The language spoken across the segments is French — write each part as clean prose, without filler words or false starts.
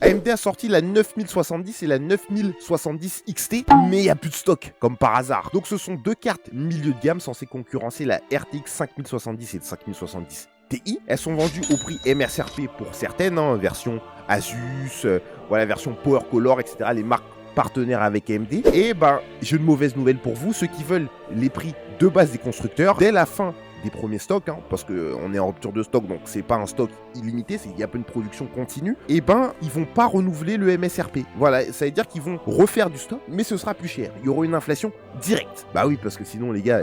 AMD a sorti la 9070 et la 9070 XT, mais il n'y a plus de stock, comme par hasard. Donc ce sont deux cartes milieu de gamme censées concurrencer la RTX 5070 et 5070 Ti. Elles sont vendues au prix MSRP pour certaines, hein, version Asus, voilà, version Power Color, etc. Les marques partenaires avec AMD. Et ben, j'ai une mauvaise nouvelle pour vous, ceux qui veulent les prix de base des constructeurs, dès la fin des premiers stocks, hein, parce qu'on est en rupture de stock, donc c'est pas un stock illimité, il y a pas une production continue, et ben ils vont pas renouveler le MSRP. Voilà, ça veut dire qu'ils vont refaire du stock, mais ce sera plus cher. Il y aura une inflation directe. Bah oui, parce que sinon les gars,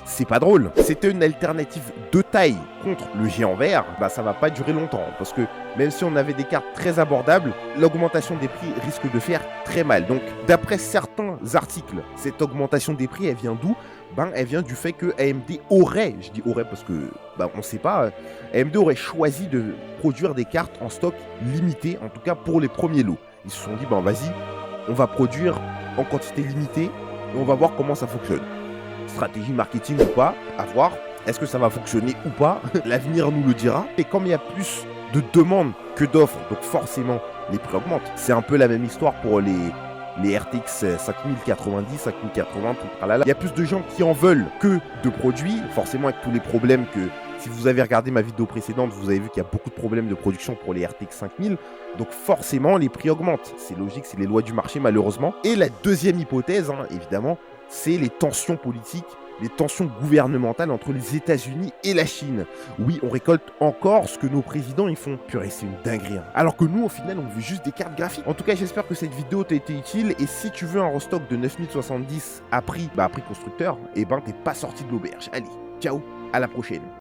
c'est pas drôle. C'était une alternative de taille contre le géant vert, bah ça va pas durer longtemps, parce que même si on avait des cartes très abordables, l'augmentation des prix risque de faire très mal. Donc d'après certains articles, cette augmentation des prix, elle vient d'où? Ben, elle vient du fait que AMD aurait, je dis aurait parce que ben, on ne sait pas, AMD aurait choisi de produire des cartes en stock limité, en tout cas pour les premiers lots. Ils se sont dit, ben vas-y, on va produire en quantité limitée et on va voir comment ça fonctionne. Stratégie marketing ou pas, à voir. Est-ce que ça va fonctionner ou pas? L'avenir nous le dira. Et comme il y a plus de demandes que d'offres, donc forcément les prix augmentent. C'est un peu la même histoire pour les RTX 5090, 5080, tout tralala. Il y a plus de gens qui en veulent que de produits, forcément avec tous les problèmes que, si vous avez regardé ma vidéo précédente, vous avez vu qu'il y a beaucoup de problèmes de production pour les RTX 5000, donc forcément les prix augmentent. C'est logique, c'est les lois du marché malheureusement. Et la deuxième hypothèse, hein, évidemment, c'est les tensions politiques, les tensions gouvernementales entre les États-Unis et la Chine. Oui, on récolte encore ce que nos présidents ils font. Purée, c'est une dinguerie. Hein. Alors que nous, au final, on veut juste des cartes graphiques. En tout cas, j'espère que cette vidéo t'a été utile. Et si tu veux un restock de 9070 à prix constructeur, eh ben, t'es pas sorti de l'auberge. Allez, ciao, à la prochaine.